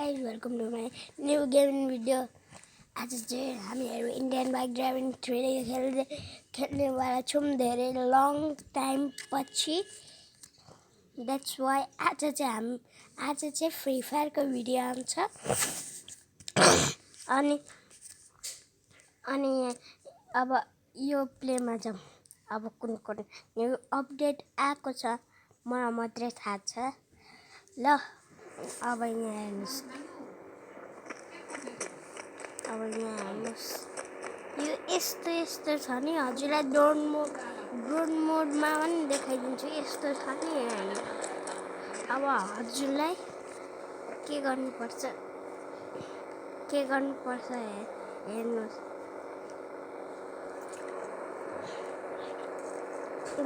Guys, welcome to my new gaming video. आज चाहिँ हामीहरू इन्डियन बाइक ड्राइभिङ 3D खेल्नेवाला छौँ धेरै लङ टाइम पछि. द्याट्स वाइ आज चाहिँ फ्री फायरको भिडियो आउँछ. अनि अब यो प्लेमा जाउँ. अब कुन न्यू अपडेट आएको छ मलाई मात्रै थाहा छ. ल अब यहाँ हेर्नुहोस्. यो यस्तो छ नि. हजुरलाई ड्रोन मोडमा पनि देखाइदिन्छु. यस्तो छ नि. अब हजुरलाई के गर्नुपर्छ हेर्नुहोस्.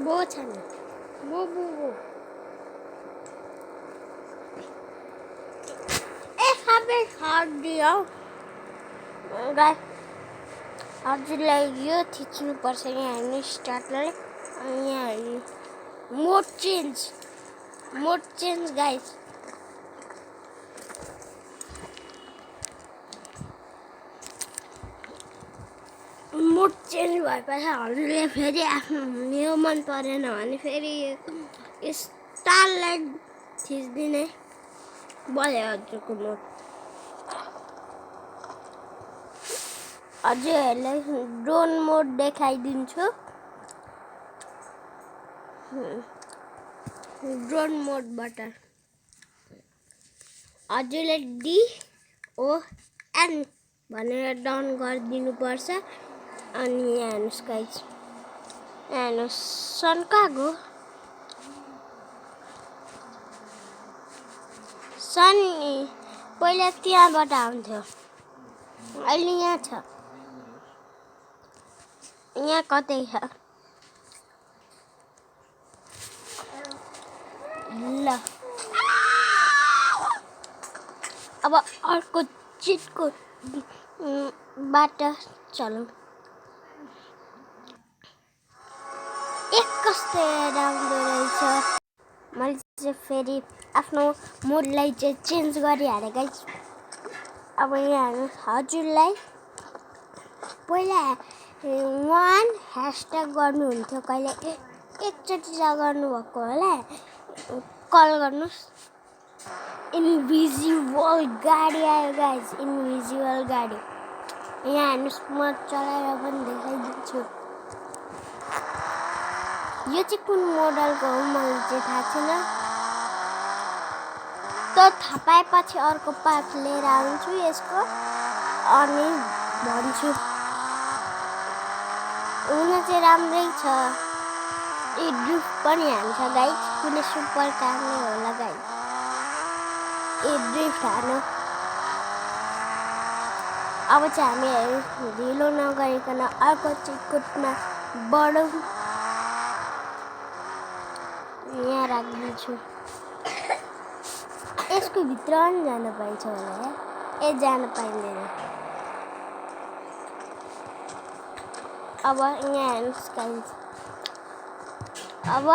बो छ नि. बो सबै हड्दियो. हजुरलाई यो थिच्नुपर्छ. यहाँ हेर्नु स्टार्टलाई. यहाँ हेर्नु मोड चेन्ज गाइस. मोड चेन्ज भएपछि हजुरले फेरि आफ्नो यो मन परेन भने फेरि स्टारलाइट थिच्दिने भयो हजुरको मोड. हजुरहरूलाई ड्रोन मोड देखाइदिन्छु. ड्रोन मोडबाट हजुरले DON भनेर डाउन गरिदिनुपर्छ. अनि यहाँ हेर्नुहोस् गाइज. यहाँ हेर्नुहोस् सन कहाँ सन पहिला त्यहाँबाट आउँथ्यो. अहिले यहाँ छ. यहाँ कतै छ. ल अब अर्को चिटको बाटो चलौँ. कस्तो राम्रो रहेछ. मैले चाहिँ फेरि आफ्नो मुडलाई चाहिँ चेन्ज गरिहालेँ गाइस. अब यहाँ हजुरलाई पहिला 1 # गर्नुहुन्थ्यो. कहिले एकचोटि गर्नुभएको होला. कल गर्नुहोस्. इन्भिजिबल गाडी आयो गाइस. इन्भिजिबल गाडी. यहाँ हेर्नुहोस्. म चलाएर पनि देखाइदिन्छु. यो चाहिँ कुन मोडलको हो मलाई चाहिँ थाहा छैन. त थाहा पाएपछि अर्को पार्ट लिएर आउँछु यसको. अनि भन्छु. हुन चाहिँ राम्रै छ. ड्रिफ्ट पनि हान्छ गाइस. कुनै सुपर कारले होला गाइस. ड्रिफ्ट हाल्नु. अब चाहिँ हामीहरू ढिलो नगरिकन अर्को चिटकुटमा बढौँ. यहाँ राखिदिन्छु. यसको भित्र पनि जान पाइन्छ होला. जान पाइँदैन. अब यहाँ हेर्नुहोस् गाइस. अब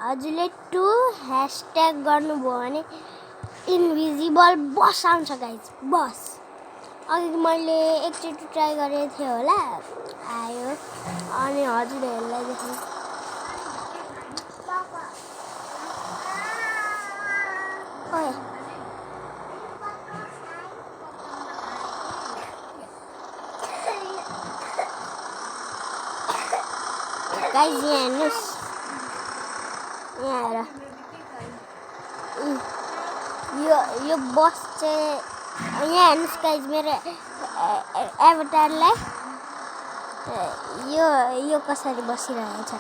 हजुरले 2 # गर्नुभयो भने इन्भिजिबल बस आउँछ गाइस. बस अघि मैले एकचोटि ट्राई गरेको थिएँ होला. आयो. अनि हजुरहरूलाई देखाउँ. गाइस यहाँ हेर्नुहोस्. यहाँ हेर. यो बस चाहिँ यहाँ हेर्नुहोस् गाइस. मेरो एभटारलाई यो कसरी बसिरहेछ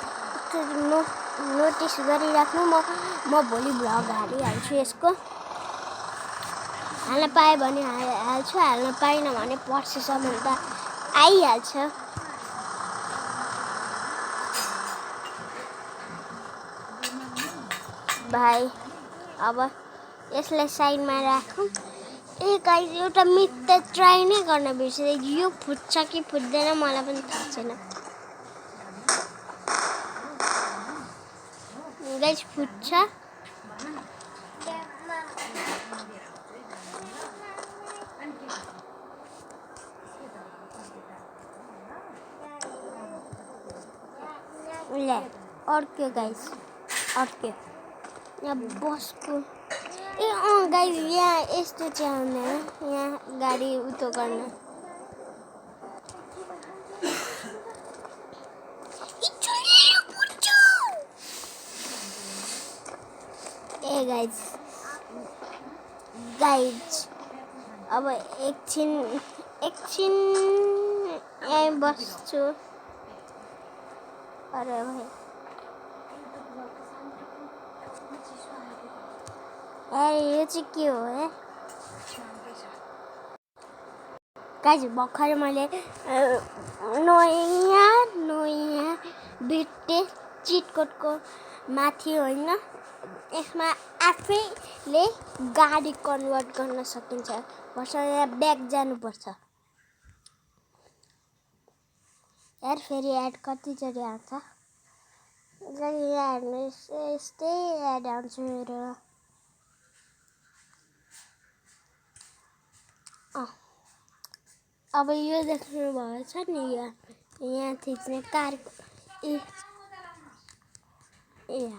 नोटिस गरिराख्नु. म भोलि भ्लग हालिहाल्छु यसको. हाल्न पाएँ भने हाल्छु. हाल्न पाइनँ भने पर्सिसम्म त आइहाल्छ. भाइ अब यसलाई साइडमा राखौँ. गाइस एउटा मिथ त ट्राई नै गर्न बिर्सेँ. यो फुट्छ कि फुट्दैन मलाई पनि थाहा छैन. गाइस फुट्छ. ले अड्क्यो गाइस अड्क्यो यहाँ बसको ए गाइस यहाँ यस्तो चाहिँ आउने यहाँ गाडी उतो गर्न ए गाइस अब एकछिन यहीँ बस्छु अरे भाइ अरे यो चाहिँ के हो गाइस भर्खर मैले नयाँ बिटे चिटकोटको माथि होइन यसमा आफैले गाडी कन्भर्ट गर्न सकिन्छ वर्षमा यहाँ ब्याक जानुपर्छ यार फेरि एड कतिचोटि आउँछ यहाँ हेर्नुहोस् यस्तै एड आउँछ मेरो अब यो देख्नुभएको छ नि यहाँ थिच्ने कारको ए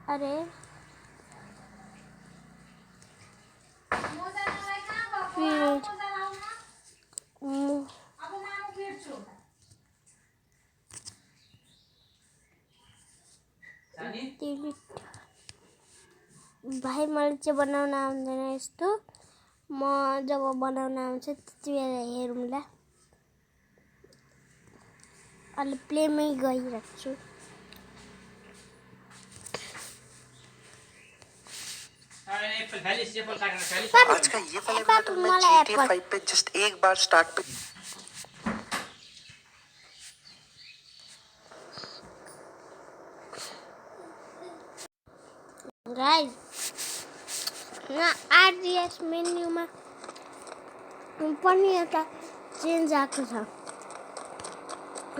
अरे भाइ मैले चाहिँ बनाउन आउँदैन यस्तो म जब बनाउन आउँछ त्यति बेला हेरौँला अहिले प्लेमै गइरहेको छु आज का ये वाला बैटल में GTA 5 पे जस्ट एक बार स्टार्ट पे गाइस यहाँ आरडीएस मेन्युमा पनि एउटा चेन्ज आएको छ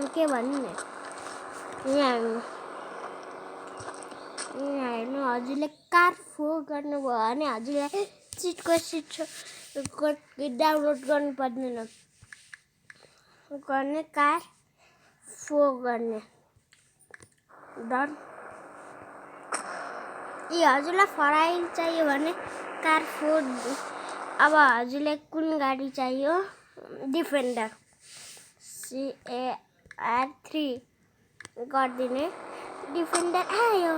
के भन्नु नि यहाँ हेर्नु हजुरले कार फोर गर्नुभयो भने हजुरलाई चिटको डाउनलोड गर्नु पर्दैन गर्ने कार फोर गर्ने डन हजुरलाई फराइल चाहियो भने कार फोर अब हजुरलाई कुन गाडी चाहियो डिफेन्डर CAR3 गरिदिने डिफेन्डर आयो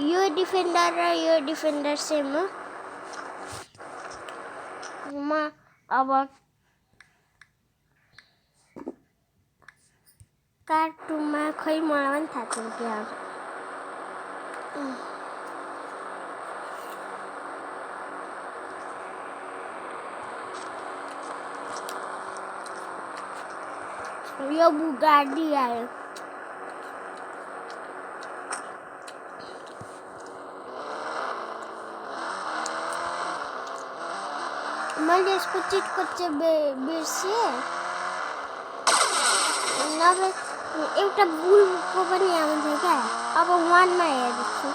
यो डिफेन्डर र यो डिफेन्डर सेम हो म अब कार 2 मा खै मलाई पनि थाहा छैन के आउँछ यो बुगाडी आयो मैले यसको चिटकोट चाहिँ बिर्सेँ नभए एउटा बुलको पनि आउँथ्यो क्या अब 1 मा हेर्छु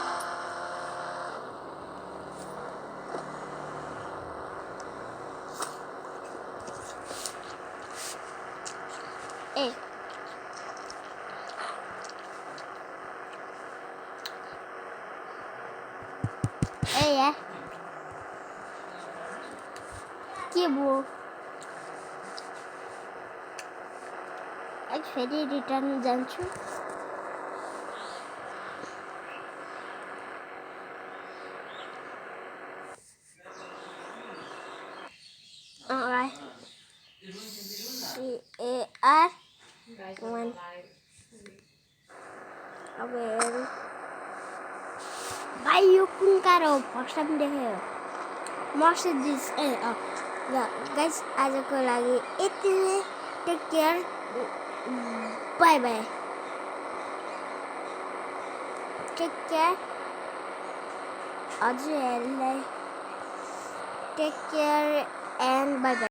यार के भयो आज फेरि रिटर्न जान्छु CAR1 अब हेरौँ भाइ यो कुन कार हो फर्स्ट टाइम देखेँ मर्सिडिज गाइस आजको लागि यति नै take care bye bye take care हजुरहरूलाई take care and bye by